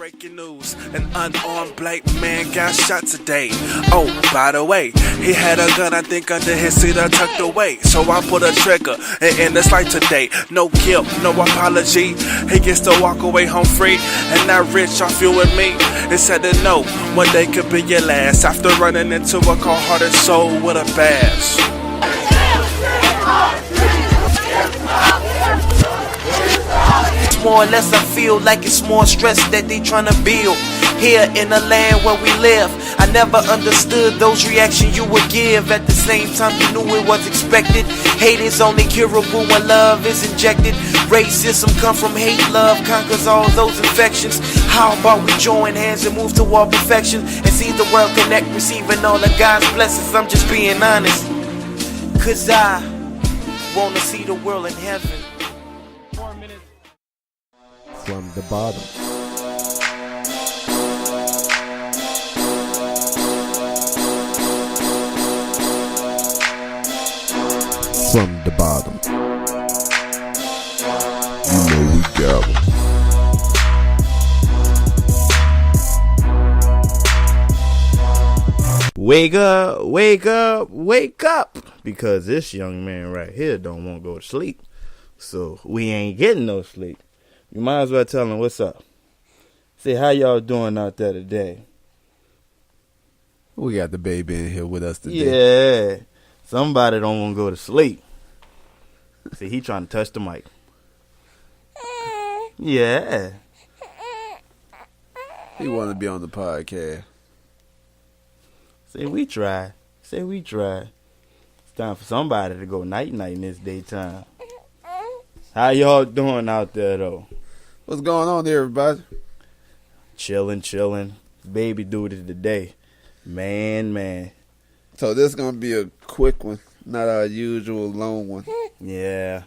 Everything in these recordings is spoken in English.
breaking news. An unarmed black man got shot today. Oh, by the way, he had a gun, I think, under his seat or tucked away. So I pulled a trigger and end his life today. No guilt, no apology. He gets to walk away home free and not rich off you and me. It's sad to know one day could be your last after running into a cold-hearted soul with a bash. More or less I feel like it's more stress that they tryna build here in the land where we live. I never understood those reactions you would give. At the same time you knew it was expected. Hate is only curable when love is injected. Racism come from hate, love conquers all those infections. How about we join hands and move toward perfection and see the world connect, receiving all of God's blessings. I'm just being honest, cause I wanna see the world in heaven. From the bottom. From the bottom. You know we got 'em. Wake up, wake up, wake up. Because this young man right here don't want to go to sleep. So we ain't getting no sleep. You might as well tell him what's up. Say, how y'all doing out there today? We got the baby in here with us today. Yeah. Somebody don't want to go to sleep. See, he trying to touch the mic. Yeah. He want to be on the podcast. Say, we try. Say, we try. It's time for somebody to go night-night in this daytime. How y'all doing out there, though? What's going on there, everybody? Chilling. Baby duty today. Man. So this is going to be a quick one, not our usual long one. Yeah.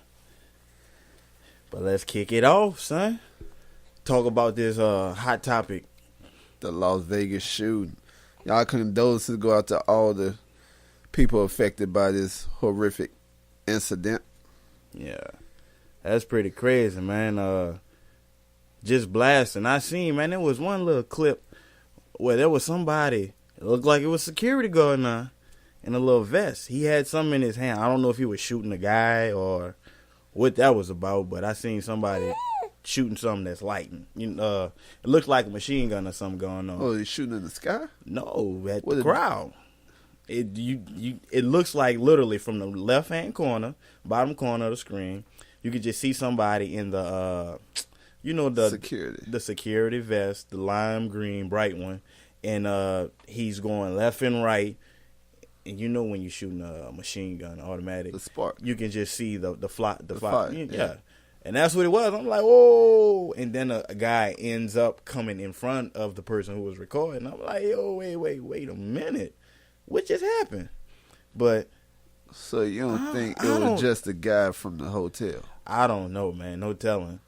But let's kick it off, son. Talk about this hot topic. The Las Vegas shooting. Y'all condolences go out to all the people affected by this horrific incident. Yeah. That's pretty crazy, man. Just blasting. I seen, man, there was one little clip where there was somebody, it looked like it was security guard now, in a little vest. He had something in his hand. I don't know if he was shooting a guy or what that was about, but I seen somebody shooting something that's lighting. It looked like a machine gun or something going on. Oh, he's shooting in the sky? No, at the crowd. It looks like literally from the left-hand corner, bottom corner of the screen, you could just see somebody in the the security vest, the lime green bright one, and he's going left and right. And you know when you're shooting a machine gun automatic, the spark, you can just see the fire. Yeah. And that's what it was. I'm like, whoa! And then a guy ends up coming in front of the person who was recording. I'm like, yo, wait a minute, what just happened? But so you don't think it was just a guy from the hotel? I don't know, man. No telling.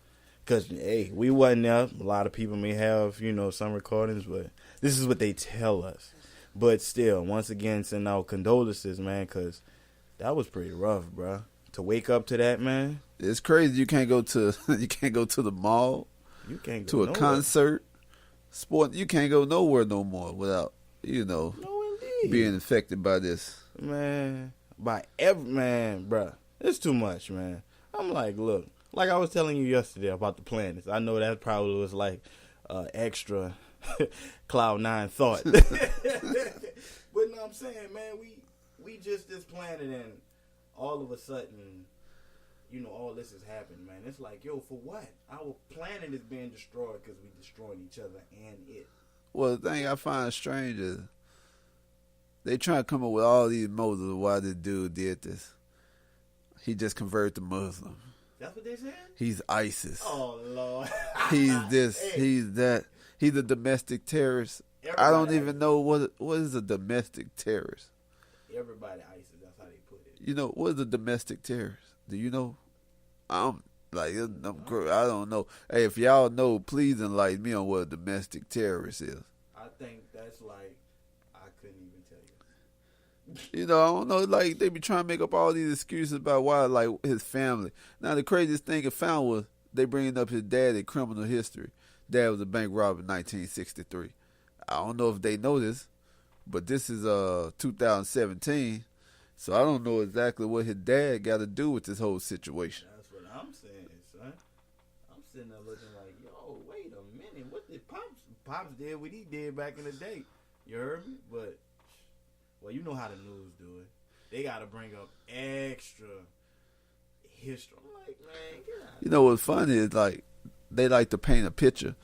Because, hey, we wasn't there. A lot of people may have, some recordings, but this is what they tell us. But still, once again, send out condolences, man, because that was pretty rough, bro. To wake up to that, man. It's crazy. You can't go to the mall. You can't go to a nowhere. concert, sport. You can't go nowhere no more without, being affected by this. Man, bro. It's too much, man. I'm like, look. Like I was telling you yesterday about the planets. I know that probably was like extra Cloud 9 thought. But no, I'm saying, man, we just this planet and all of a sudden, all this has happened, man. It's like, yo, for what? Our planet is being destroyed because we destroying each other and it. Well, the thing I find strange is they try to come up with all these motives of why this dude did this. He just converted to Muslim. That's what they said? He's ISIS. Oh, Lord. He's this. Hey. He's that. He's a domestic terrorist. I don't even know what is a domestic terrorist. Everybody ISIS. That's how they put it. What is a domestic terrorist? Do you know? I don't know. Hey, if y'all know, please enlighten me on what a domestic terrorist is. I think that's like, I couldn't even tell you. I don't know, like, they be trying to make up all these excuses about why, like, his family. Now, the craziest thing I found was they bringing up his dad in criminal history. dad was a bank robber in 1963. I don't know if they know this, but this is 2017, so I don't know exactly what his dad got to do with this whole situation. That's what I'm saying, son. I'm sitting there looking like, yo, wait a minute. What did Pops did what he did back in the day? You heard me? But, well, you know how the news do it. They got to bring up extra history. I'm like, man, get out. You know what's funny is, like, they like to paint a picture.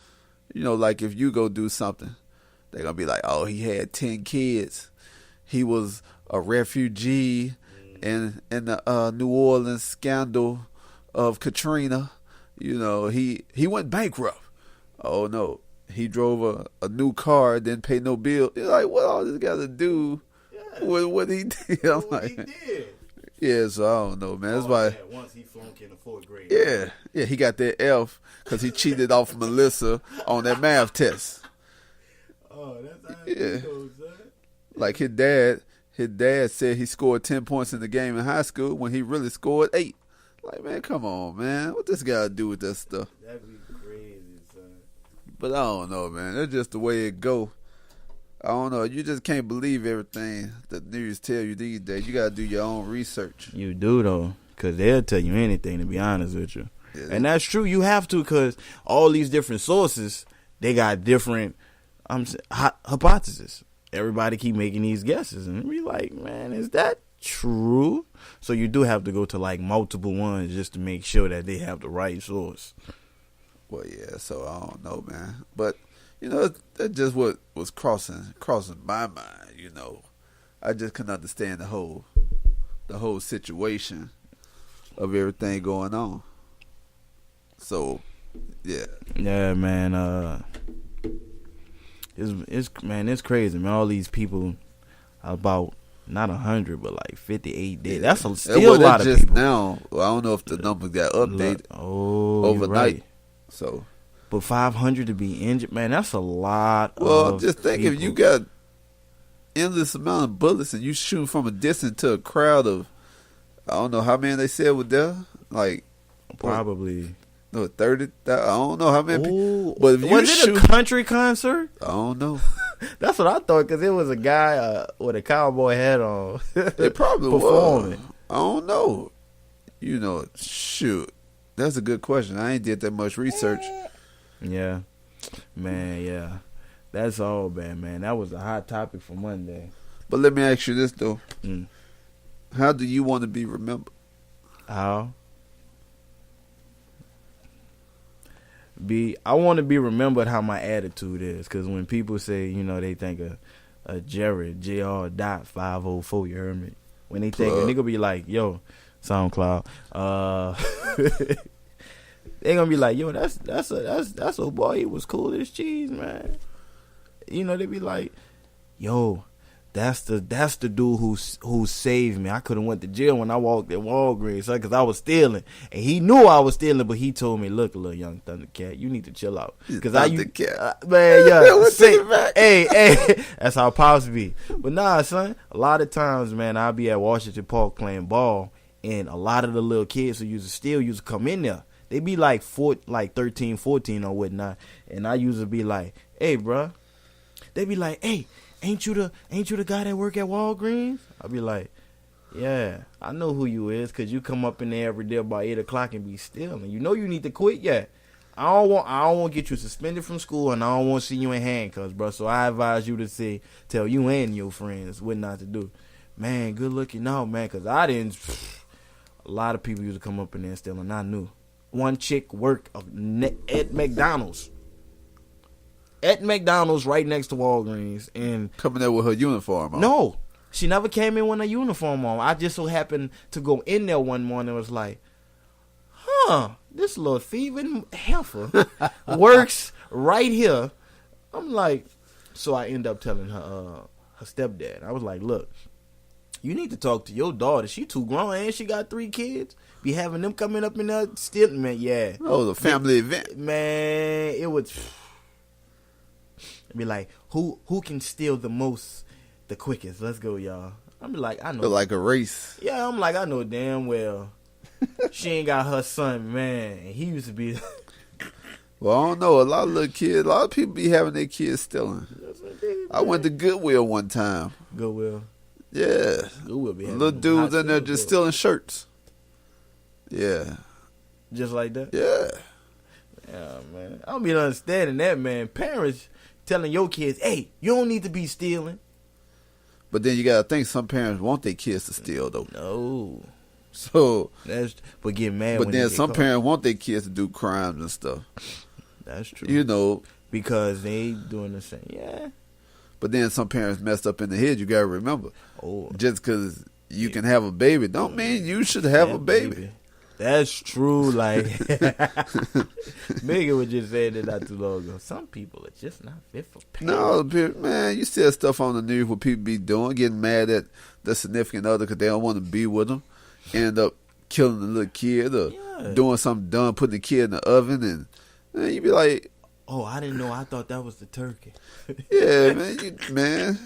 You know, like if you go do something, they're going to be like, oh, he had 10 kids. He was a refugee in the New Orleans scandal of Katrina. You know, he went bankrupt. Oh, no. He drove a new car, didn't pay no bill. You're like, what all this got to do with what he did? I'm like, he did. Yeah, so I don't know, man. That's why. Yeah, once he flunked in the 4th grade. Yeah, he got that F because he cheated off Melissa on that math test. Oh, that's how Yeah. it goes, son. Like his dad said he scored 10 points in the game in high school when he really scored 8. Like, man, come on, man. What this got to do with that stuff? That'd be crazy, son. But I don't know, man. That's just the way it go. I don't know. You just can't believe everything the news tell you these days. You got to do your own research. You do, though, because they'll tell you anything, to be honest with you. Yeah. And that's true. You have to, because all these different sources, they got different hypotheses. Everybody keep making these guesses. And be like, man, is that true? So you do have to go to, like, multiple ones just to make sure that they have the right source. Well, yeah, so I don't know, man. But, you know, that's just what was crossing my mind, you know. I just couldn't understand the whole situation of everything going on. So, yeah. Yeah, man. It's crazy, man. All these people, about not 100, but like 58 dead. That's still a lot of just people. Now, well, I don't know if the numbers got updated overnight. Right. So, but 500 to be injured, man, that's a lot. well, of just think people. if you got endless amount of bullets and you shoot from a distance to a crowd of, I don't know how many they said were there, like probably. No, 30. I don't know how many people. But if you was it a country concert? I don't know. That's what I thought, because it was a guy with a cowboy hat on. It probably performing. was. I don't know. You know, shoot. That's a good question. I ain't did that much research. Yeah. Man, yeah. That's all bad, man. That was a hot topic for Monday. But let me ask you this, though. Mm. How do you want to be remembered? How? I want to be remembered how my attitude is, because when people say, you know, they think of Jared, JR.504, you heard me? When they think, a nigga be like, yo, SoundCloud, they gonna be like, yo, that's a boy, he was cool as cheese, man. You know, they be like, yo, that's the dude who saved me. I could have went to jail when I walked at Walgreens, because I was stealing, and he knew I was stealing, but he told me, look, little young Thundercat, you need to chill out, because man, yeah, hey, that's how pops be. But nah, son, a lot of times, man, I'll be at Washington Park playing ball, and a lot of the little kids who used to steal used to come in there. They be like 13, 14 or whatnot, and I used to be like, hey, bruh. They be like, hey, ain't you the guy that work at Walgreens? I be like, yeah, I know who you is, because you come up in there every day about 8 o'clock and be stealing. You know you need to quit. Yeah, I don't want to get you suspended from school, and I don't want to see you in handcuffs, bro. So I advise you to tell you and your friends what not to do. Man, good looking out, man, because I didn't. A lot of people used to come up in there stealing. I knew. One chick worked at McDonald's. At McDonald's right next to Walgreens, and coming there with her uniform on. No, she never came in with a uniform on. I just so happened to go in there one morning and was like, this little thieving heifer works right here. I'm like, so I end up telling her stepdad. I was like, look, you need to talk to your daughter. She too grown and she got 3 kids. Be having them coming up in there stealing, man. Yeah. Oh, the family event. Man, it was. Be like, who can steal the most, the quickest? Let's go, y'all. I'm like, I know. Look like a race. Yeah, I'm like, I know damn well she ain't got her son, man. He used to be Well, I don't know. A lot of little kids, a lot of people be having their kids stealing. I went to Goodwill one time. Goodwill. Yeah. Goodwill be having Little dudes hot in there steals, just though. stealing shirts. Yeah. Just like that. Yeah. Yeah, man. I don't be understanding that, man. Parents telling your kids, "Hey, you don't need to be stealing." But then you got to think some parents want their kids to steal, though. No. So, But get mad but when they then get some caught. parents want their kids to do crimes and stuff. That's true. You know, Because they doing the same. Yeah. but then some parents messed up in the head. You got to remember. Oh. Just because you can have a baby don't mean you should have a baby. That's true. Like Megan was just saying that not too long ago. Some people are just not fit for parents. No, man, you see that stuff on the news what people be doing, getting mad at the significant other because they don't want to be with them, end up killing the little kid or doing something dumb, putting the kid in the oven, and man, you be like, Oh, I didn't know. I thought that was the turkey. yeah, man.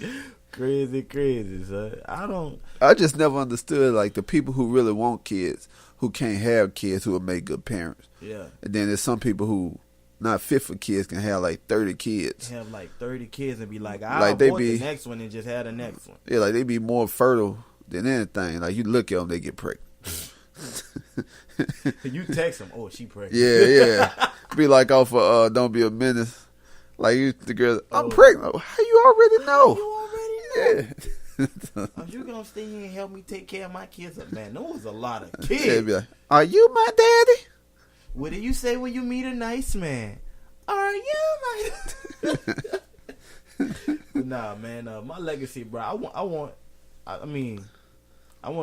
Crazy, son. I just never understood like the people who really want kids, who can't have kids, who will make good parents. Yeah. And then there's some people who not fit for kids can have like 30 kids. Have like 30 kids and be like, I'll Like they abort be- the next one and just have the next one. Yeah, like they be more fertile than anything. Like you look at them, they get pregnant. You text them, oh, she pregnant. Yeah. Be like off of Don't Be a Menace. Like you, the girl, I'm pregnant. How you already know? You already know. Yeah. Are you gonna stay here and help me take care of my kids? Man, there was a lot of Yeah, kids. be like, are you my daddy? What do you say when you meet a nice man? Are you my? Nah, man. My legacy, bro. I want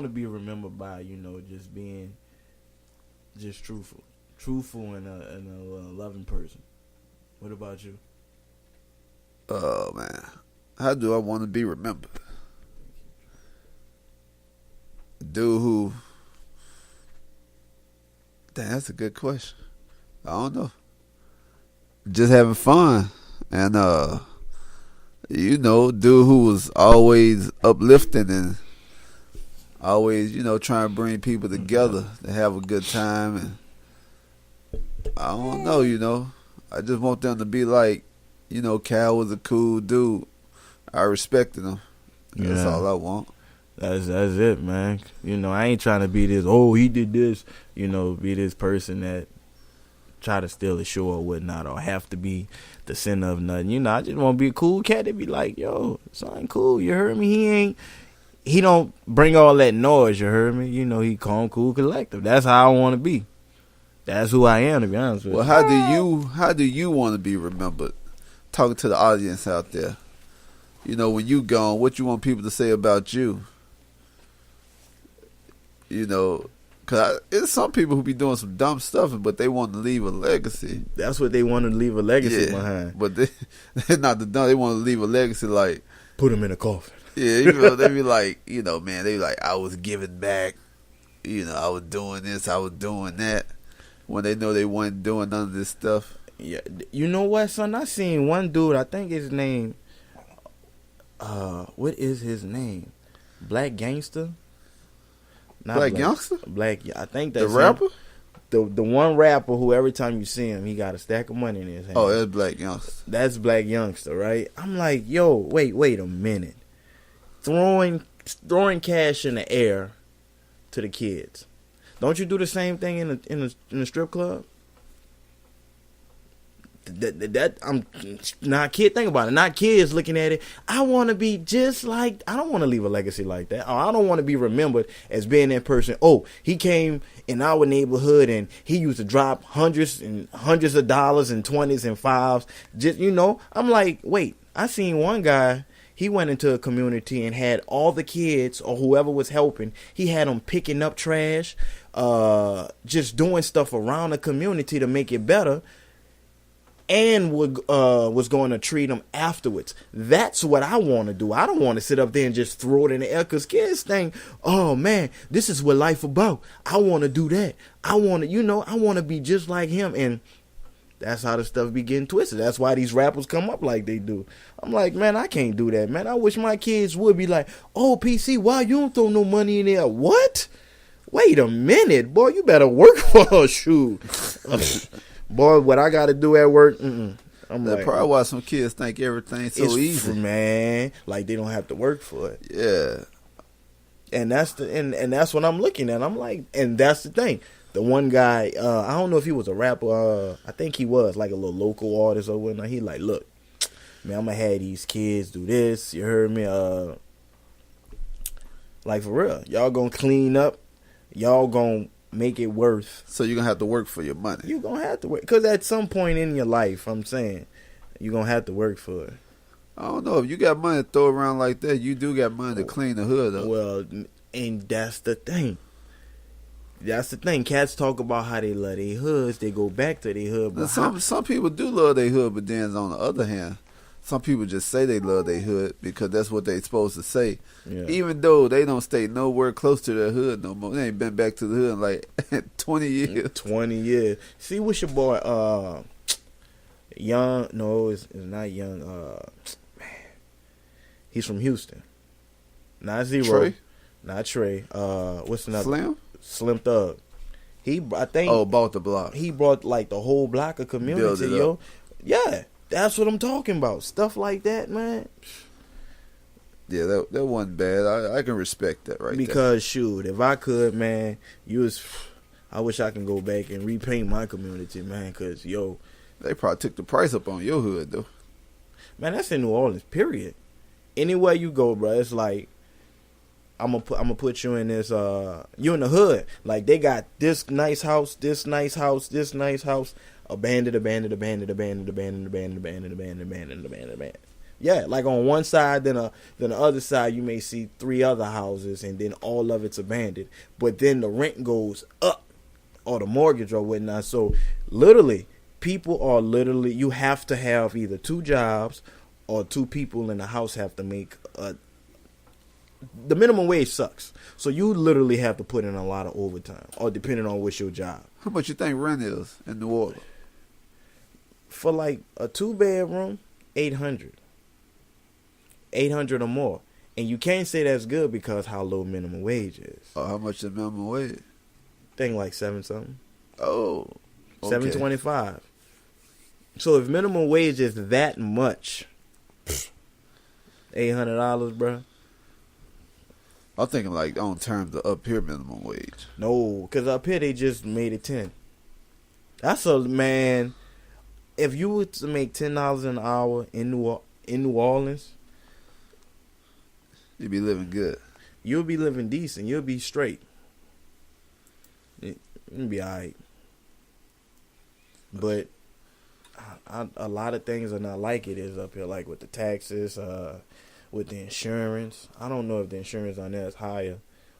to be remembered by just being just truthful and a loving person. What about you? Oh man, how do I want to be remembered? Dude who? Damn, that's a good question. I don't know. Just having fun and dude who was always uplifting and always trying to bring people together to have a good time, and I don't know. I just want them to be like, Cal was a cool dude. I respected him. That's Yeah. all I want. That's it, man. I ain't trying to be this. Oh, he did this. Be this person that try to steal the show or whatnot, or have to be the center of nothing. I just want to be a cool cat that be like, yo, son, cool. You heard me? He don't bring all that noise. You heard me? He calm, cool, collective. That's how I want to be. That's who I am, to be honest with Well, you. how do you want to be remembered? Talking to the audience out there. When you gone, what you want people to say about you? Because it's some people who be doing some dumb stuff, but they want to leave a legacy. That's what they want to leave a legacy behind. But they're not the dumb. They want to leave a legacy like, Put him in a coffin. yeah, they be like, man, they be like, I was giving back. I was doing this, I was doing that. When they know they wasn't doing none of this stuff. Yeah, you know what, son? I seen one dude. I think his name. What is his name? Black Gangster. Not Black Youngster? Black. I think The that's rapper? him. The one rapper who every time you see him, he got a stack of money in his hand. Oh, that's Black Youngster. That's Black Youngster, right? I'm like, yo, wait a minute. Throwing cash in the air to the kids. Don't you do the same thing in a strip club? That I'm not kid. Think about it. Not kids looking at it. I want to be just like. I don't want to leave a legacy like that. Or I don't want to be remembered as being that person. Oh, he came in our neighborhood and he used to drop hundreds of dollars and 20s and 5s. Just I'm like, wait. I seen one guy. He went into a community and had all the kids or whoever was helping. He had them picking up trash, just doing stuff around the community to make it better. And was going to treat them afterwards. That's what I want to do. I don't want to sit up there and just throw it in the air because kids think, oh man, this is what life about. I want to do that. I want to be just like him. And that's how the stuff be getting twisted. That's why these rappers come up like they do. I'm like, man, I can't do that, man. I wish my kids would be like, oh, PC, why you don't throw no money in there? What? Wait a minute, boy. You better work for a shoe. Boy, what I got to do at work, I'm That's like, probably why some kids think everything's so it's easy. man. Like they don't have to work for it. Yeah. And that's and that's what I'm looking at. I'm like, and that's the thing. The one guy, I don't know if he was a rapper. I think he was like a little local artist or whatnot. He like, look, man, I'm gonna have these kids do this. You heard me? Like for real, y'all gonna clean up. Y'all gonna make it worth. So you're gonna have to work for your money. You gonna have to work because at some point in your life, I'm saying, you gonna have to work for it. I don't know if you got money to throw around like that. You do got money to clean the hood up. Well, and that's the thing. That's the thing. Cats talk about how they love their hoods. They go back to their hood. But Some people do love their hood, but then on the other hand, some people just say they love their hood because that's what they supposed to say. Yeah. Even though they don't stay nowhere close to their hood no more. They ain't been back to the hood in like 20 years. 20 years. See, what's your boy? Young? No, it's not Young. Man, he's from Houston. Not Zero. Trey? Not Trey. What's another? Slim Thug. I think. Bought the block. He brought like the whole block of community, yo. Up. Yeah, that's what I'm talking about. Stuff like that, man. Yeah, that wasn't bad. I can respect that Because shoot, if I could, man, I wish I can go back and repaint my community, man. Cause yo, they probably took the price up on your hood though. Man, that's in New Orleans. Period. Anywhere you go, bro, it's like I'm gonna put you in this. You in the hood. Like they got this nice house, this nice house, this nice house. Abandoned. Yeah, like on one side, then the other side, you may see 3 other houses, and then all of it's abandoned. But then the rent goes up, or the mortgage or whatnot. So literally, you have to have either 2 jobs or 2 people in the house have to make the minimum wage sucks. So you literally have to put in a lot of overtime, or depending on what's your job. How much you think rent is in New Orleans? For like a 2-bedroom, $800 or more. And you can't say that's good because how low minimum wage is. How much is minimum wage? Thing like 7 something. Oh, okay. $7.25. So if minimum wage is that much, $800, bro. I'm thinking like on terms of up here minimum wage. No, because up here they just made it 10. That's a man. If you were to make $10 an hour in New Orleans, you'd be living good. You'll be living decent. You'll be straight. You'll be alright. But a lot of things are not like it is up here, like with the taxes, with the insurance. I don't know if the insurance on there is higher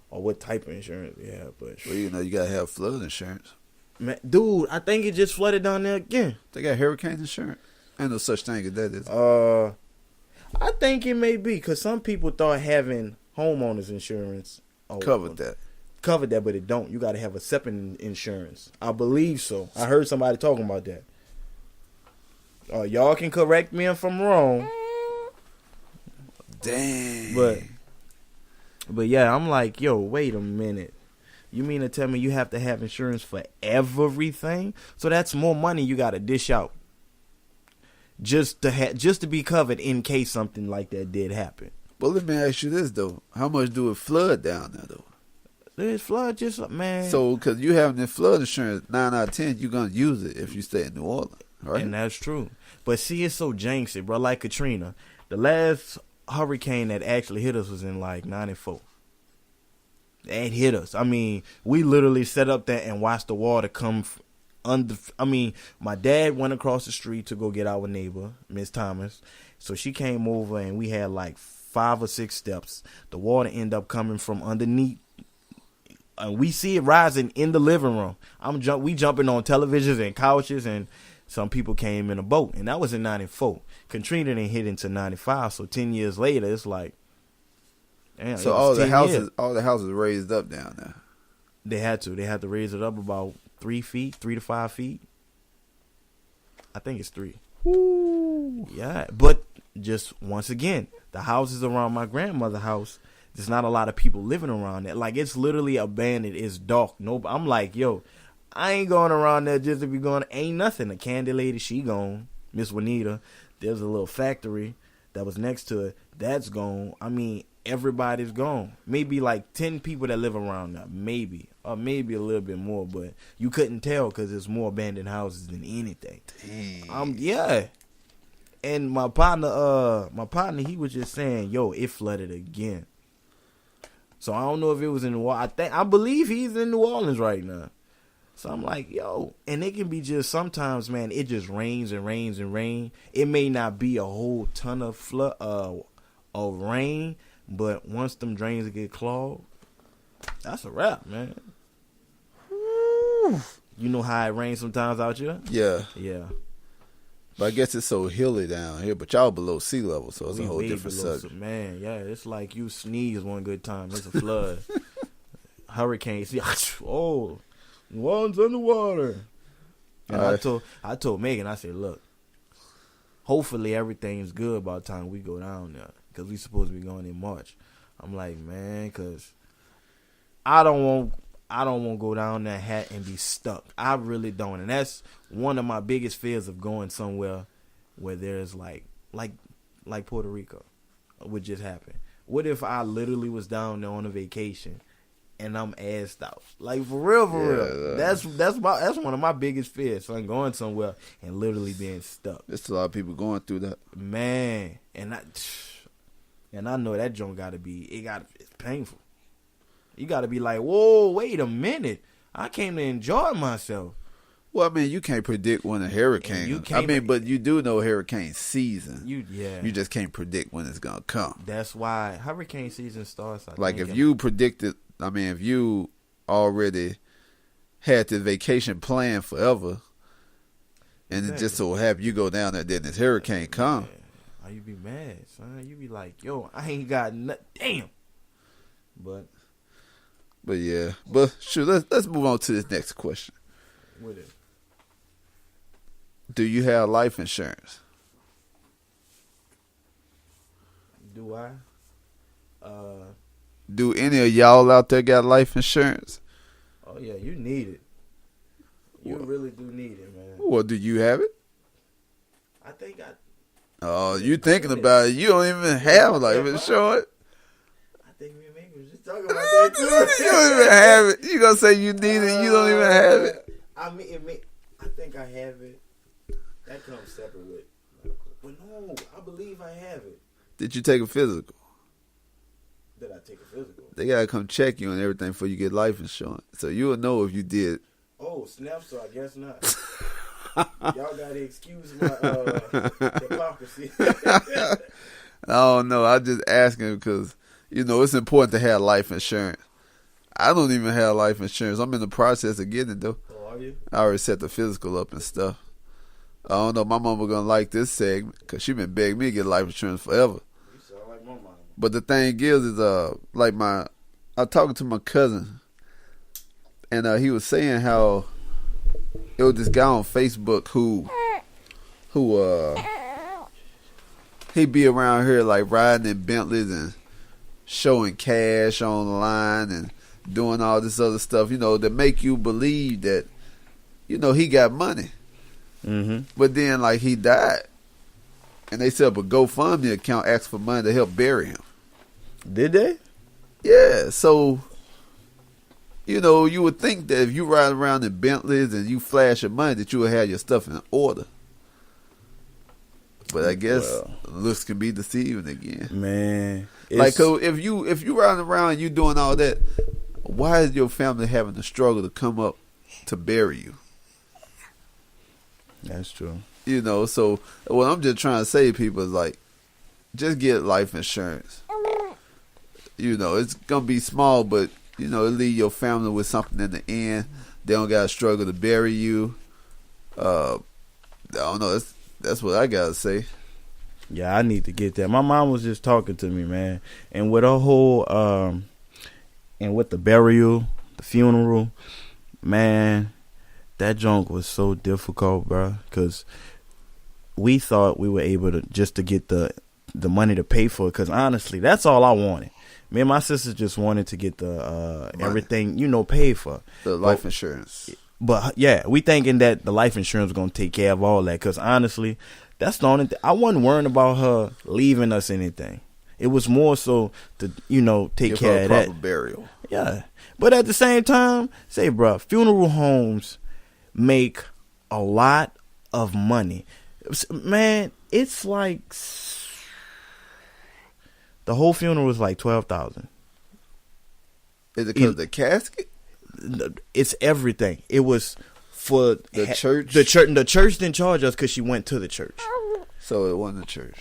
or what type of insurance we have, but well, you know, you gotta have flood insurance. Man, dude, I think it just flooded down there again. They got hurricane insurance. Ain't no such thing as that, is I think it may be because some people thought having homeowners insurance covered that, but it don't. You got to have a separate insurance. I believe so. I heard somebody talking about that. Y'all can correct me if I'm wrong. Dang. But yeah, I'm like, yo, wait a minute. You mean to tell me you have to have insurance for everything? So that's more money you got to dish out just to be covered in case something like that did happen. Well, let me ask you this though: how much do it flood down there though? There's flood, just man. So, because you having the flood insurance, 9 out of 10, you're gonna use it if you stay in New Orleans, right? And that's true. But see, it's so jinxy, bro. Like Katrina, the last hurricane that actually hit us was in like '94. It hit us. I mean, we literally sat up there and watched the water come under. I mean, my dad went across the street to go get our neighbor, Miss Thomas. So she came over and we had like 5 or 6 steps. The water ended up coming from underneath. And we see it rising in the living room. We jumping on televisions and couches, and some people came in a boat. And that was in '94. Katrina didn't hit into '95. So 10 years later, it's like. Damn, so all the houses raised up down there. They had to raise it up about 3 to 5 feet. I think it's 3. Ooh. Yeah, but just once again, the houses around my grandmother's house, there's not a lot of people living around it. Like it's literally abandoned. It's dark. I'm like, yo, I ain't going around there just to be going. Ain't nothing. The candy lady, she gone. Miss Juanita. There's a little factory that was next to it. That's gone. I mean, everybody's gone. Maybe like 10 people that live around there. Maybe. Or maybe a little bit more. But you couldn't tell because there's more abandoned houses than anything. Dang. Yeah. And my partner, he was just saying, yo, it flooded again. So I don't know if it was in New Orleans. I believe he's in New Orleans right now. So I'm like, yo, and it can be just sometimes, man, it just rains and rains and rain. It may not be a whole ton of of rain, but once them drains get clogged, that's a wrap, man. Woo. You know how it rains sometimes out here? Yeah. Yeah. But I guess it's so hilly down here. But y'all below sea level, so it's a whole different subject. Man, yeah, it's like you sneeze one good time, it's a flood. Hurricane, see, oh, New Orleans underwater. And I told Megan, I said, look, hopefully everything's good by the time we go down there, because we supposed to be going in March. I'm like, man, because I don't want to go down there and be stuck. I really don't. And that's one of my biggest fears of going somewhere where there's like Puerto Rico would just happen. What if I literally was down there on a vacation and I'm assed out? Like for real. That's one of my biggest fears. So I'm going somewhere and literally being stuck. There's a lot of people going through that. Man, and I know that joint it's painful. You got to be like, whoa, wait a minute. I came to enjoy myself. Well, I mean, you can't predict when a hurricane. But you do know hurricane season. You just can't predict when it's gonna come. That's why hurricane season starts. If you predicted, if you already had the vacation planned forever, and it just so happened you go down there, then this hurricane come. Oh, you be mad, son. You be like, yo, I ain't got nothing. Damn. But yeah, sure. Let's move on to this next question. What is? Do you have life insurance? Do I? Do any of y'all out there got life insurance? Oh yeah, you need it. You really do need it, man. Well, do you have it? I think I. Oh, you thinking about it? You don't even have life insurance. I think me and Megan was just talking about that too. You don't even have it. You gonna say you need it? You don't even have it. I think I have it. That comes separate with. But no, I believe I have it. Did you take a physical? Did I take a physical? They gotta come check you and everything before you get life insurance. So you'll know if you did. Oh, snap! So I guess not. Y'all gotta excuse my hypocrisy. I don't know. I just asking because it's important to have life insurance. I don't even have life insurance. I'm in the process of getting it though. Oh, are you? I already set the physical up and stuff. I don't know. My mama gonna like this segment because she been begging me to get life insurance forever. You sound like my mama. But the thing is I talking to my cousin, and he was saying how it was this guy on Facebook who he be around here like riding in Bentleys and showing cash on the line and doing all this other stuff, that make you believe that, he got money. Mm-hmm. But then, he died, and they set up a GoFundMe account, asked for money to help bury him. Did they? Yeah. So, you would think that if you ride around in Bentleys and you flash your money, that you would have your stuff in order. But I guess looks can be deceiving again, man. If you riding around and you doing all that, why is your family having to struggle to come up to bury you? That's true. So what I'm just trying to say to people is just get life insurance. It's gonna be small, but it leave your family with something in the end. They don't gotta struggle to bury you. I don't know. That's what I gotta say. Yeah, I need to get that. My mom was just talking to me, man, and with her whole and with the burial, the funeral, man, that junk was so difficult, bro. Because we thought we were able to get the money to pay for it. Because honestly, that's all I wanted. Me and my sister just wanted to get the everything paid for. The life insurance. But yeah, we thinking that the life insurance is gonna take care of all that. Because honestly, that's the only thing. I wasn't worrying about her leaving us anything. It was more so to take Give care her a of proper that. burial. Yeah, but at the same time, say, bro, funeral homes make a lot of money. Man, it's like the whole funeral was like $12,000. Is it because of the casket? It's everything. It was for The church? The church didn't charge us because she went to the church. So it wasn't the church.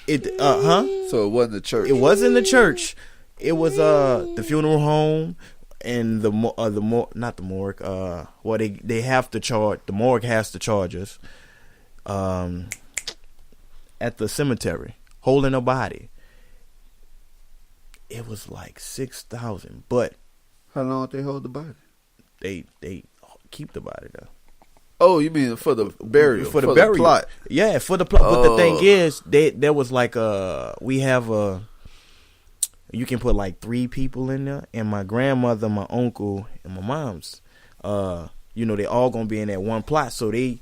So it wasn't the church. it wasn't the church. It was the funeral home and not the morgue. Well, they have to charge. The morgue has to charge us. At the cemetery, holding a body. It was like $6,000, but How long did they hold the body? they keep the body though. Oh, you mean for the burial? For the burial. plot? Yeah, for the plot. But the thing Oh. is, there was like we have you can put like 3 people in there, and my grandmother, my uncle, and my mom's. They all gonna be in that one plot. So the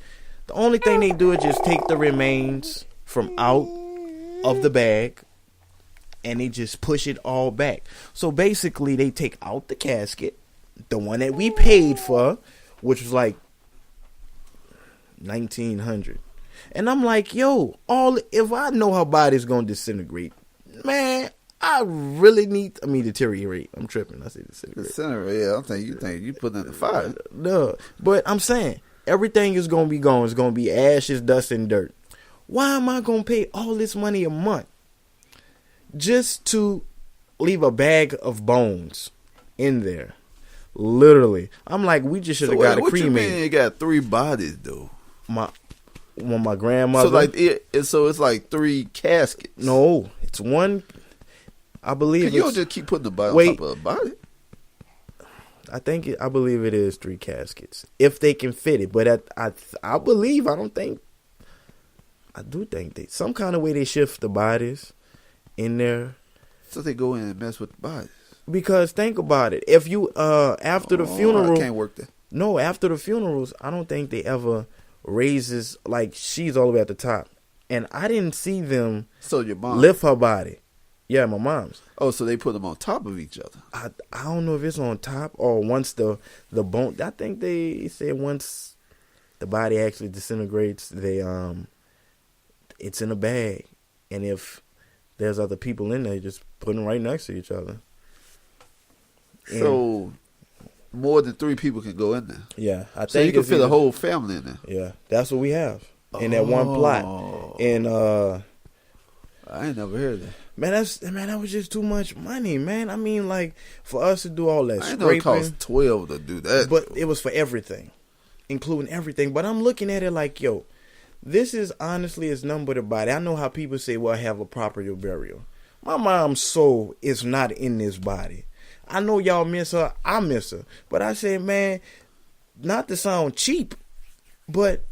only thing they do is just take the remains from out of the bag, and they just push it all back. So basically, they take out the casket, the one that we paid for, which was like $1,900, and I'm like, yo, if I know her body's gonna disintegrate, man, I really need. I mean, deteriorate. I'm tripping. I say The disintegrate. center, yeah. I think you put in the fire. No, but I'm saying everything is gonna be gone. It's gonna be ashes, dust, and dirt. Why am I gonna pay all this money a month just to leave a bag of bones in there? Literally, I'm like, we just should have got a What you mean cremated. you got 3 bodies though? My grandmother. So like it's like 3 caskets. No, it's one. I believe you don't it's. just keep putting the body Wait. on top of a body. I believe it is 3 caskets if they can fit it. But I believe. I don't think. I do think they some kind of way they shift the bodies in there. So they go in and mess with the bodies. Because think about it. If you after the funeral, I can't work that. no, after the funerals, I don't think they ever raises like she's all the way at the top, and I didn't see them So your mom lift her body. Yeah, my mom's. Oh, so they put them on top of each other. I don't know if it's on top or once the bone. I think they said once the body actually disintegrates, it's in a bag, and if there's other people in there, just put them right next to each other. And, So more than 3 people can go in there. yeah, I think So you can it's fit a either- whole family in there. Yeah, that's what we have in that one plot. And I ain't never heard that. that was just too much money, man. I mean, like for us to do all that I ain't know it scraping, cost 12 to do that. but it was for everything, including everything. But I'm looking at it like, yo, this is honestly it's nothing but a body. I know how people say, well, I have a proper burial. My mom's soul is not in this body. I know y'all miss her. I miss her. But I say, man, not to sound cheap, but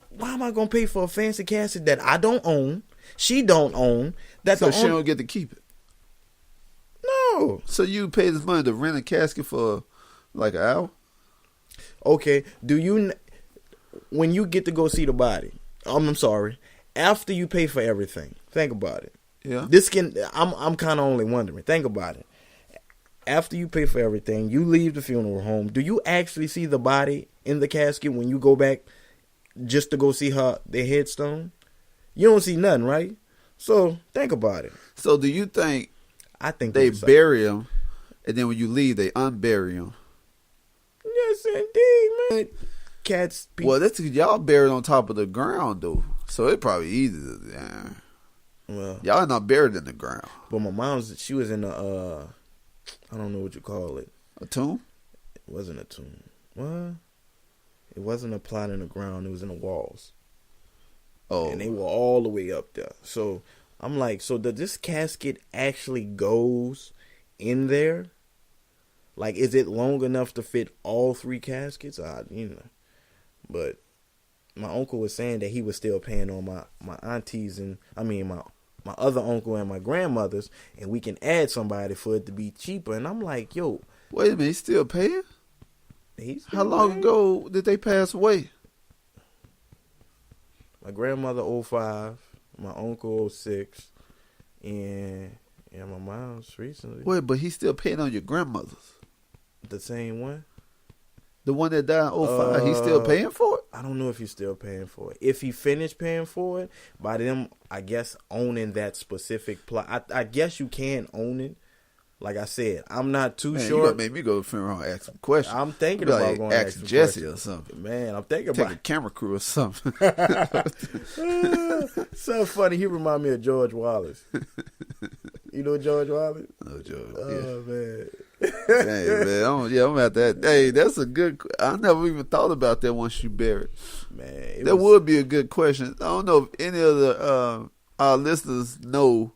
why am I going to pay for a fancy casket that I don't own? She don't own. That's so the she only... don't get to keep it. No. So you pay this money to rent a casket for like an hour? Okay. When you get to go see the body, I'm sorry, after you pay for everything, think about it. Yeah. I'm kind of only wondering. Think about it. After you pay for everything, you leave the funeral home. Do you actually see the body in the casket when you go back just to go see their headstone? You don't see nothing, right? So think about it. So do you think I think they it's- bury them, and then when you leave, they unbury them? Yes, indeed, man. Cats. Well, that's y'all buried on top of the ground, though. So it probably easy to. Yeah. Well, Y'all not buried in the ground. but my mom's. She was in a. I don't know what you call it. A tomb? It wasn't a tomb. What? It wasn't a plot in the ground. It was in the walls. Oh. And they were all the way up there. So I'm like, so does this casket actually goes in there? Like, is it long enough to fit all 3 caskets? But my uncle was saying that he was still paying on my aunties and my other uncle and my grandmothers, and we can add somebody for it to be cheaper. And I'm like, yo, Wait a minute, he's still paying? He's How long ago did they pass away? My grandmother 05, my uncle 06, and my mom's recently. Wait, but he's still paying on your grandmother's. The same one? The one that died in 05, he's still paying for it? I don't know if he's still paying for it. If he finished paying for it, by them, I guess, owning that specific plot. I guess you can own it. Like I said, I'm not too Man, sure. you gonna make me go to the funeral home and ask some questions. I'm thinking Be about like, going to ask some Jesse questions. or something. Man, I'm thinking Take about a camera crew or something. so funny. He remind me of George Wallace. You know George Wallace? No joke. Oh man. Hey man, I'm at that. Hey, that's a good. I never even thought about that once you buried. Man, That would be a good question. I don't know if any of the our listeners know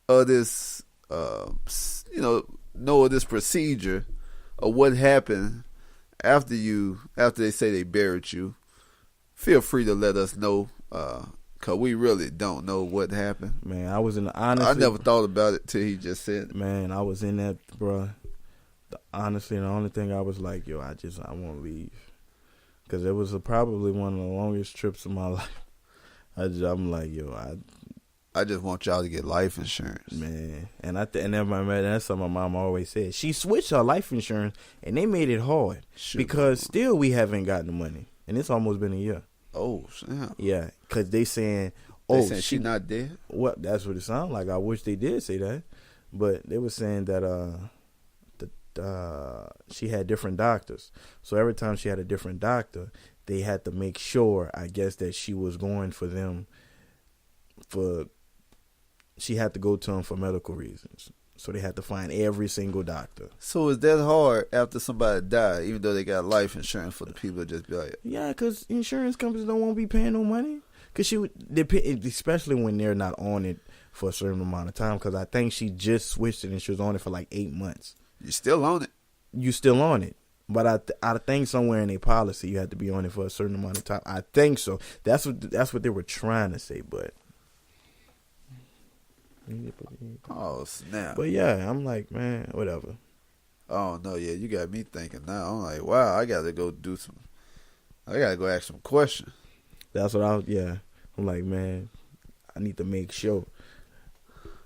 of this. Know of this procedure or what happened after they say they buried you. Feel free to let us know, cause we really don't know what happened. Man, I was in the honestly. I never thought about it till he just said it. Man, I was in that, bro. Honestly, the only thing I was like, yo, I want to leave, because it was probably one of the longest trips of my life. I'm like, yo, I just want y'all to get life insurance, man. And that's something my mom always said. She switched her life insurance, and they made it hard because still we haven't gotten the money, and it's almost been a year. Oh, snap. Yeah, because they saying, she not dead. Well, that's what it sounded like. I wish they did say that, but they were saying that she had different doctors. So every time she had a different doctor, they had to make sure, I guess, that she was going for them she had to go to them for medical reasons. So they had to find every single doctor. So is that hard after somebody died, even though they got life insurance for the people that just be like, yeah, because insurance companies don't want to be paying no money. Because especially when they're not on it for a certain amount of time. Because I think she just switched it and she was on it for like 8 months. you still on it? You still on it. But I think somewhere in a policy you had to be on it for a certain amount of time. I think so. That's what they were trying to say, but. Oh, snap. But yeah, I'm like, man, whatever. Oh, no, yeah, you got me thinking now. I'm like, wow, I got to go ask some questions. That's what I'm like, man, I need to make sure.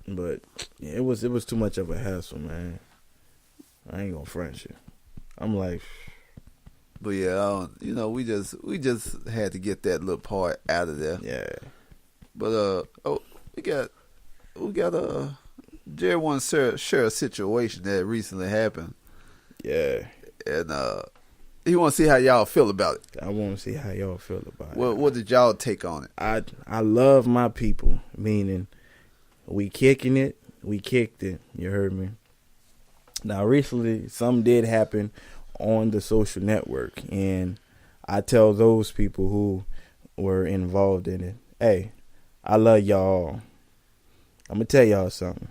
But yeah, it was too much of a hassle, man. I ain't gonna front you. I'm like, but yeah, we just had to get that little part out of there. yeah. But we got Jerry wants to share a situation that recently happened. Yeah. And he wants to see how y'all feel about it. I want to see how y'all feel about it. What did y'all take on it? I love my people, meaning we kicking it. We kicked it. You heard me? Now, recently, something did happen on the social network, and I tell those people who were involved in it, hey, I love y'all. I'm going to tell y'all something.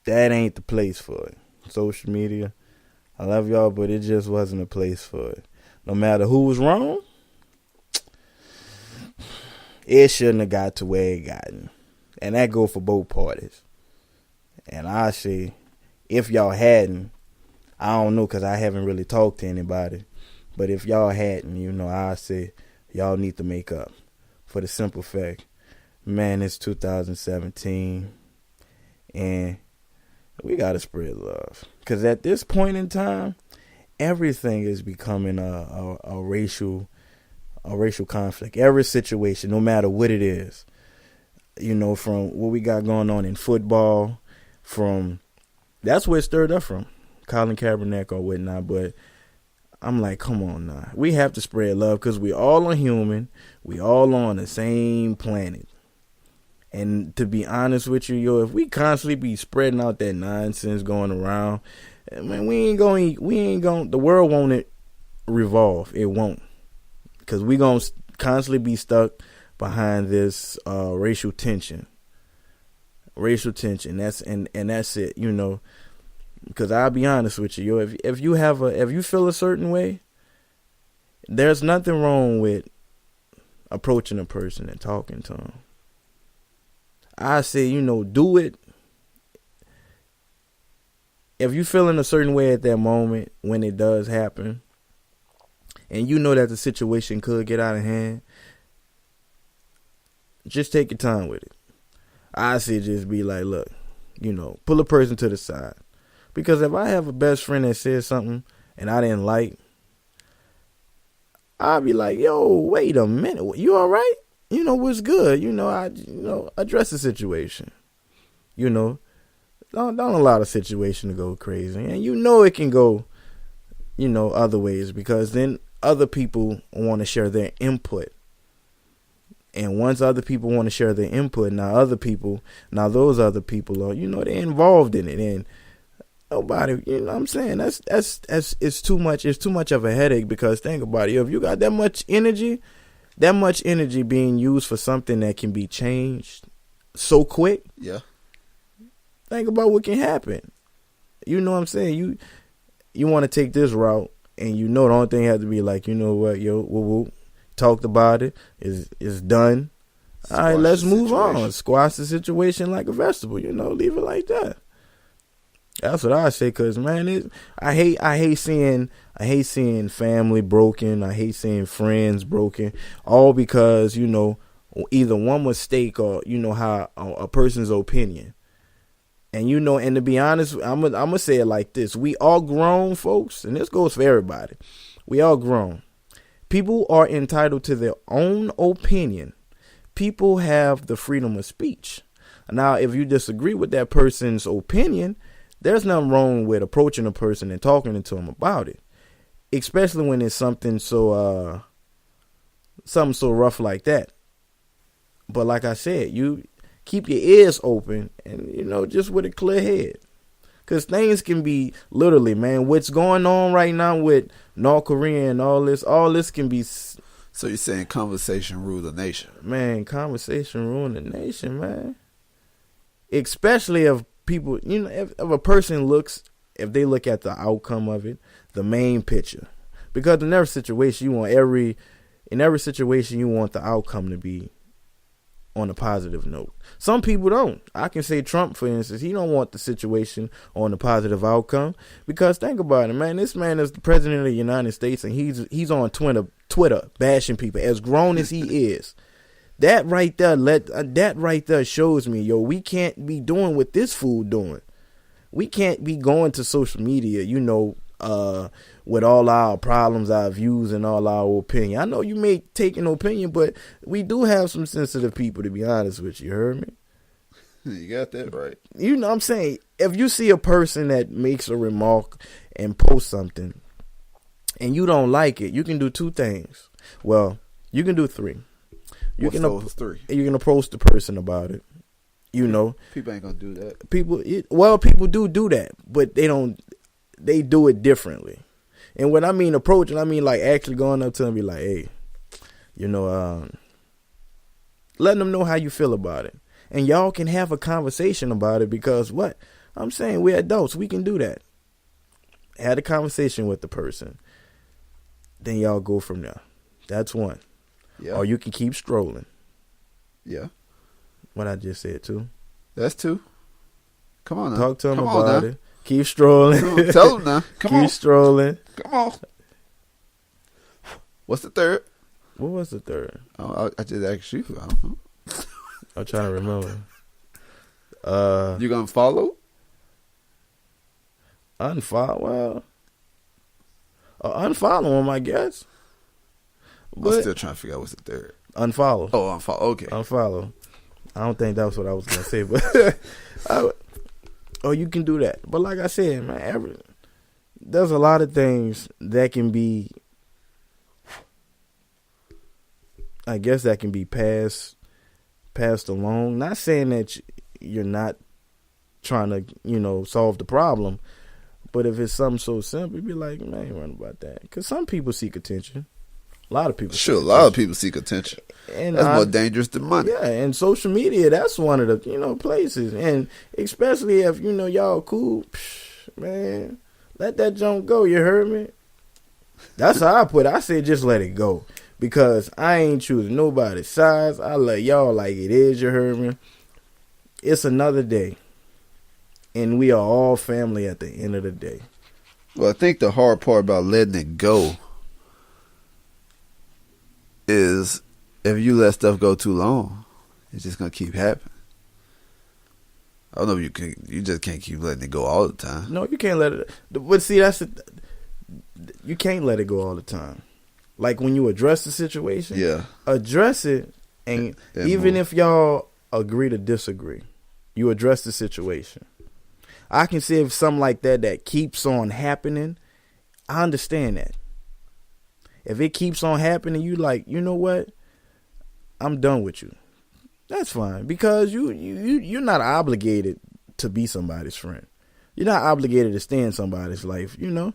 That ain't the place for it. Social media, I love y'all, but it just wasn't a place for it. No matter who was wrong, it shouldn't have got to where it gotten. And that go for both parties. And I say, if y'all hadn't, I don't know because I haven't really talked to anybody. But if y'all hadn't, I say y'all need to make up. For the simple fact, man, it's 2017. And we got to spread love. Because at this point in time, everything is becoming a racial conflict. Every situation, no matter what it is. From what we got going on in football, that's where it stirred up from, Colin Kaepernick or whatnot. But I'm like, come on now. We have to spread love because we all are human. We all on the same planet. And to be honest with you, if we constantly be spreading out that nonsense going around, man, the world won't revolve. It won't. Because we going to constantly be stuck behind this racial tension. That's it, because I'll be honest with you, if you feel a certain way, there's nothing wrong with approaching a person and talking to them. I say, do it if you feeling a certain way at that moment when it does happen, and you know that the situation could get out of hand, just take your time with it. I say just be like, look, pull a person to the side. Because if I have a best friend that says something and I didn't like, I'll be like, yo, wait a minute, you all right? What's good? Address the situation. Don't allow the situation to go crazy. And it can go, other ways, because then other people want to share their input. And once other people want to share their input, those other people are, they're involved in it. And nobody, I'm saying, that's it's too much of a headache, because think about it. If you got that much energy being used for something that can be changed so quick. Yeah. Think about what can happen. You know what I'm saying? You want to take this route, and the only thing has to be like, what, yo, talked about it, is done. All right, let's move on. Squash the situation like a vegetable, leave it like that. That's what I say, cause man, I hate seeing family broken. I hate seeing friends broken, all because either one mistake or how a person's opinion. And and to be honest, I'm gonna say it like this: we all grown folks, and this goes for everybody. We all grown. People are entitled to their own opinion. People have the freedom of speech. Now, if you disagree with that person's opinion, there's nothing wrong with approaching a person and talking to them about it, especially when it's something so rough like that. But like I said, you keep your ears open and, just with a clear head. Because things can be literally, man, what's going on right now with North Korea and all this can be. So you're saying conversation rule the nation? Man, conversation rule the nation, man. Especially if people, if a person if they look at the outcome of it, the main picture. Because in every situation, you want the outcome to be on a positive note. Some people don't. I can say Trump, for instance, he don't want the situation on a positive outcome, because think about it, man. This man is the president of the United States, and he's on Twitter bashing people, as grown as he is. That right there shows me, we can't be doing what this fool doing. We can't be going to social media, with all our problems, our views, and all our opinion. I know you may take an opinion, but we do have some sensitive people, to be honest with you. You heard me? You got that right. I'm saying, if you see a person that makes a remark and posts something and you don't like it, you can do two things. Well, you can do three. You can approach the person about it. People ain't gonna do that. People do that, but they do it differently. And when I mean approaching, I mean like actually going up to them and be like, hey, letting them know how you feel about it. And y'all can have a conversation about it, because what I'm saying, we're adults, we can do that. Had a conversation with the person. Then y'all go from there. That's one. Yeah. Or you can keep strolling. Yeah. What I just said too. That's two. Come on now. Talk to them about it. Keep strolling. Come on, tell them now. Keep strolling. Come on. What's the third? What was the third? Oh, I just asked you. I don't know. I'm trying to remember. You gonna follow? Unfollow? Well, unfollow him, I guess. But I'm still trying to figure out what's the third. Unfollow. Oh, unfollow. Okay. Unfollow. I don't think that was what I was gonna say, but you can do that. But like I said, man, there's a lot of things that can be, I guess, that can be passed along. Not saying that you're not trying to, solve the problem, but if it's something so simple, be like, man, I ain't worrying about that. Because some people seek attention. A lot of people. Sure, a lot of people seek attention. And that's more dangerous than money. Yeah, and social media, that's one of the, places. And especially if, y'all cool, man, let that junk go, you heard me? That's how I put it. I said just let it go. Because I ain't choosing nobody's size. I let y'all like it is, you heard me? It's another day. and we are all family at the end of the day. Well, I think the hard part about letting it go is if you let stuff go too long, it's just gonna keep happening. I don't know if you can. You just can't keep letting it go all the time. No, you can't let it. But see, you can't let it go all the time. Like when you address the situation, Yeah. address it, and even if y'all agree to disagree, you address the situation. I can see if something like that keeps on happening, I understand that. If it keeps on happening, you like, you know what? I'm done with you. That's fine, because you're not obligated to be somebody's friend. You're not obligated to stay in somebody's life, you know.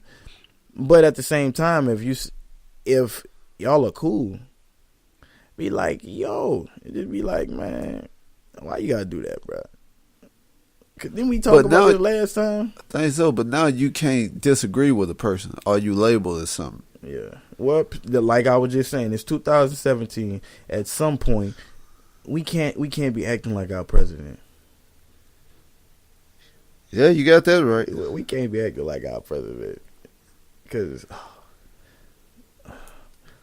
But at the same time, if y'all are cool, be like, yo, just be like, man, why you gotta do that, bro? Cause then we talked about it last time. I think so, but now you can't disagree with a person, or you label it as something. Yeah. Well, like I was just saying, it's 2017. At some point, we can't be acting like our president. Yeah, you got that right. We can't be acting like our president, because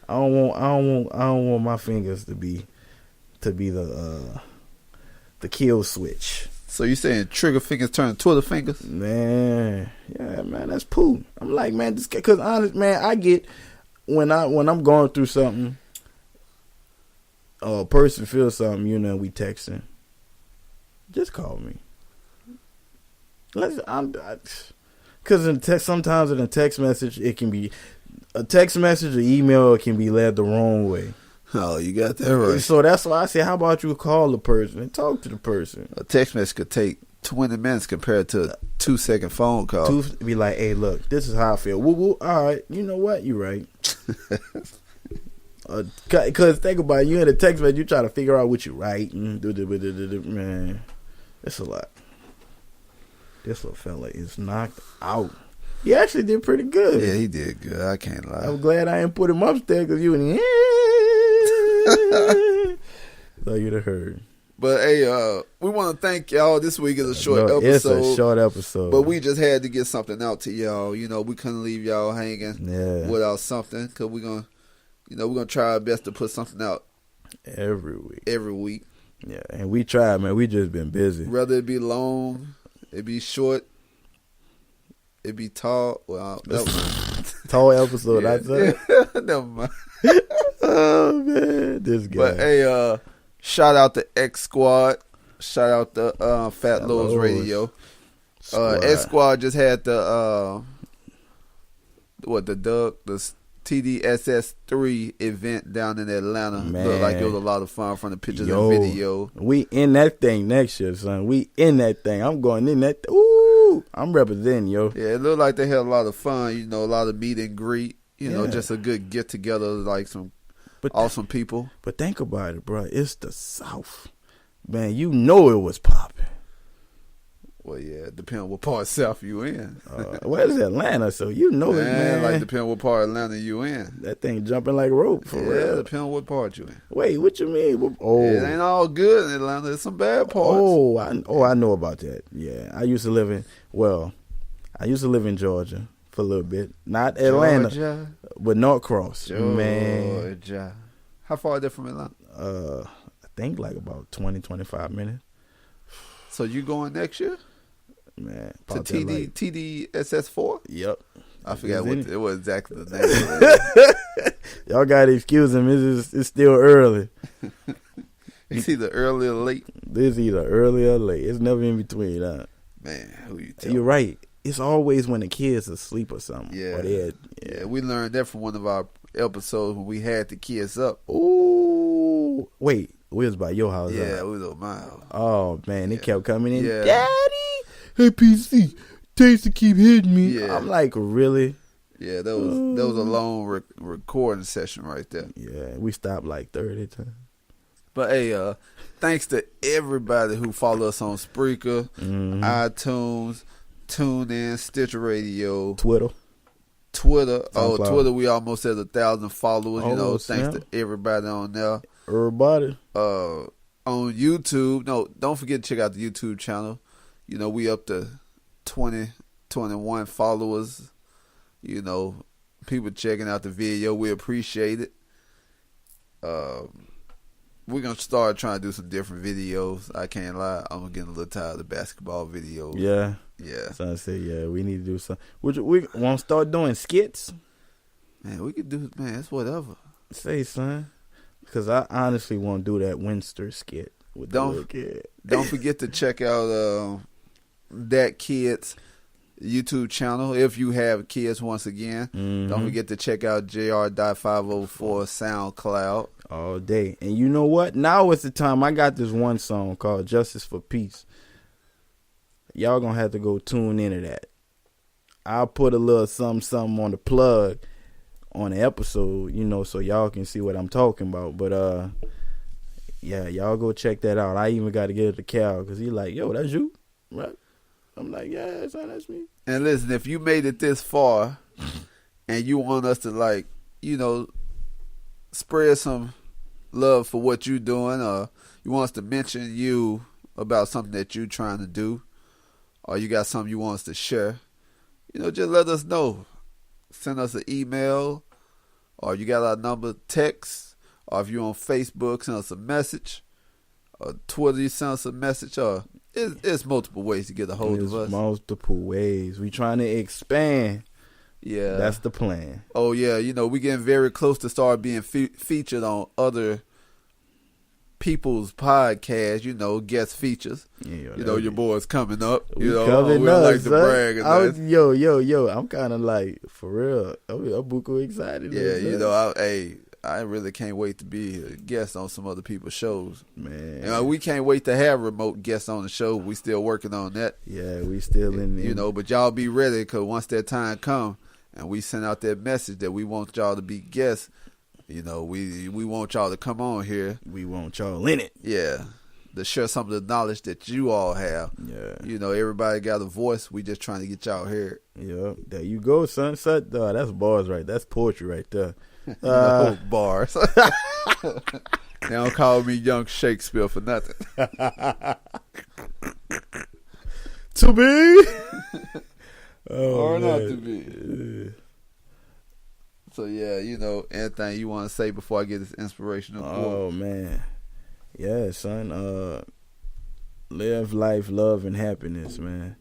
I don't want my fingers to be the kill switch. So you saying trigger fingers turn Twitter fingers? Man, yeah, man, that's poo. I'm like, man, because honest, man, I get when I'm going through something, or a person feels something, you know, we texting. Just call me. Because sometimes in a text message, it can be a text message or email. It can be led the wrong way. Oh, you got that right. So that's why I say, how about you call the person and talk to the person? A text message could take 20 minutes compared to a 2-second phone call. Be like, hey, look, this is how I feel. Woo woo. All right, you know what? You're right. Because think about it, you in a text message, you try to figure out what you write. Man, it's a lot. This little fella is knocked out. He actually did pretty good. Yeah, he did good. I can't lie. I'm glad I didn't put him upstairs because you would so you'd have heard. But hey, we want to thank y'all. This week is a short episode. It's a short episode. But we just had to get something out to y'all. You know, we couldn't leave y'all hanging without something, because we're gonna try our best to put something out every week. Yeah, and we tried, man. We just been busy. Whether it be long, it be short, it be tall. Well, tall episode. Yeah. I said. Never mind. Oh man, this guy. But hey, shout out to X Squad. Shout out to Fat Lowe's Radio. X Squad just had the TDSS 3 event down in Atlanta. Man. Looked like it was a lot of fun from the pictures and video. We in that thing next year, son. We in that thing. I'm going in that. Ooh, I'm representing, yo. Yeah, it looked like they had a lot of fun. You know, a lot of meet and greet. You know, just a good get together, like some awesome people. But think about it, bro. It's the South, man. You know it was popping. Well, yeah, depending on what part of South you in. Where's Atlanta? So you know it, man. Like depending on what part of Atlanta you in. That thing jumping like rope for real. Depending on what part you in. Wait, what you mean? It ain't all good in Atlanta. There's some bad parts. I know about that. Yeah, I used to live in Georgia for a little bit. Not Atlanta, Georgia. but Norcross. Georgia. Man. How far is that from Atlanta? I think like about 20-25 minutes. So you going next year? Man, to TDSS4? Yep. I forgot what was exactly the name. Y'all gotta excuse him. It's still early. It's either early or late. It's either early or late. It's never in between. Man, who you tell? You're right. It's always when the kids are asleep or something. Yeah. Yeah, we learned that from one of our episodes when we had the kids up. Ooh. Wait, we was by your house. Yeah, we was at my house. Oh, man. They kept coming in. Yeah. Daddy! Hey, PC. Tasty keep hitting me. Yeah. I'm like, really? Yeah, that was a long recording session right there. Yeah, we stopped like 30 times. But hey, thanks to everybody who follow us on Spreaker, iTunes, TuneIn, Stitcher Radio, Twitter. SoundCloud. Twitter, we almost had 1,000 followers. Thanks to everybody on there. Everybody. On YouTube, don't forget to check out the YouTube channel. You know, we up to 21 followers. You know, people checking out the video. We appreciate it. We're going to start trying to do some different videos. I can't lie. I'm getting a little tired of the basketball videos. Yeah. Yeah. So I said, yeah, we need to do something. We want to start doing skits? Man, we could do, man, it's whatever. Say, son. Because I honestly want to do that Winster skit with the little kid. Don't forget to check out That Kid's YouTube channel if you have kids. Once again, Don't forget to check out JR.504 SoundCloud all day. And you know what? Now is the time. I got this one song called Justice for Peace. Y'all gonna have to go tune into that. I'll put a little something on the plug on the episode, you know, so y'all can see what I'm talking about. But yeah, y'all go check that out. I even got to get it to Cal because he's like, yo, that's you, right? I'm like, yeah, son, that's me. And listen, if you made it this far and you want us to, like, you know, spread some love for what you're doing, or you want us to mention you about something that you're trying to do, or you got something you want us to share, you know, just let us know. Send us an email, or you got our number, text, or if you're on Facebook, send us a message, or Twitter, you send us a message, or it's multiple ways to get a hold of us. Multiple ways. We trying to expand. Yeah. That's the plan. Oh, yeah. You know, we getting very close to start being featured on other people's podcasts, you know, guest features. Yeah, you know, your boys coming up. We know, coming we up, like to son. brag. Yo. I'm kind of like, for real, I'm buku excited. Yeah, you know, I really can't wait to be a guest on some other people's shows. Man. You know, we can't wait to have remote guests on the show. We still working on that. Yeah, we still in there. You know, but y'all be ready, because once that time come and we send out that message that we want y'all to be guests, you know, we want y'all to come on here. We want y'all in it. Yeah. To share some of the knowledge that you all have. Yeah. You know, everybody got a voice. We just trying to get y'all here. Yeah. There you go, son. That's bars right. That's poetry right there. Bars. They don't call me Young Shakespeare for nothing. To be. Or not to be. So, yeah, you know, anything you want to say before I get this inspirational quote? Oh, man. Yeah, son. Live life, love, and happiness, man.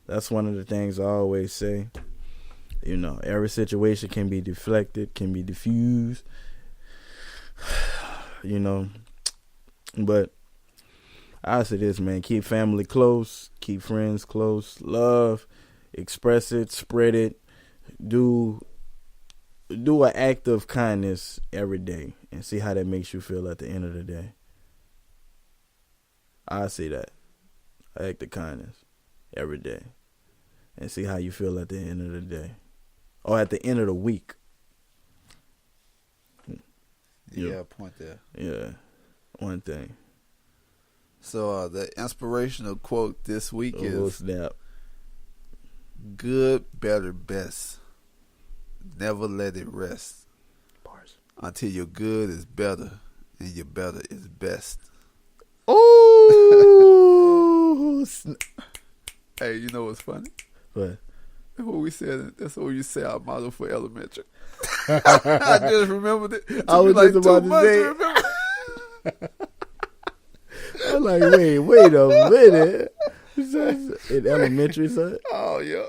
That's one of the things I always say. You know, every situation can be deflected, can be diffused. You know. But I say this, man. Keep family close. Keep friends close. Love. Express it. Spread it. Do an act of kindness every day and see how that makes you feel at the end of the day. I see that. Act of kindness every day and see how you feel at the end of the day or at the end of the week. Yeah, point there. Yeah, one thing. So the inspirational quote this week is snap. Good, better, best. Never let it rest. Bars. Until your good is better and your better is best. Oh! Hey, you know what's funny? What? That's what we said. That's what you say our motto for elementary. I just remembered it. I was just about to say. I'm like, wait a minute. In elementary, son? Oh, yeah.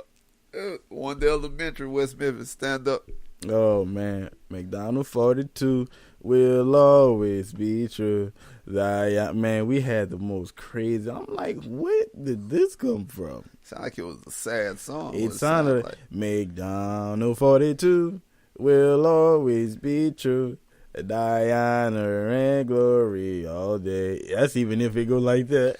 One day elementary, West Memphis, stand up. Oh, man. McDonald 42 will always be true. Man, we had the most crazy. I'm like, where did this come from? Sound like it was a sad song. It sounded like McDonald 42 will always be true. Die honor and glory all day. That's even if it go like that.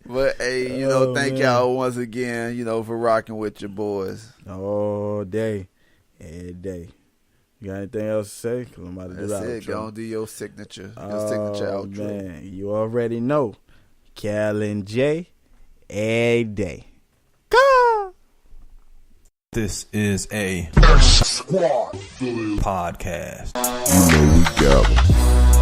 But, hey, you know, thank y'all once again, you know, for rocking with your boys. All day. Every day. You got anything else to say? Cause I'm about to do that. That's it. Go and do your signature. Your signature outro. Man, you already know. Cal and Jay, every day. Go! This is a podcast. You know we got 'em.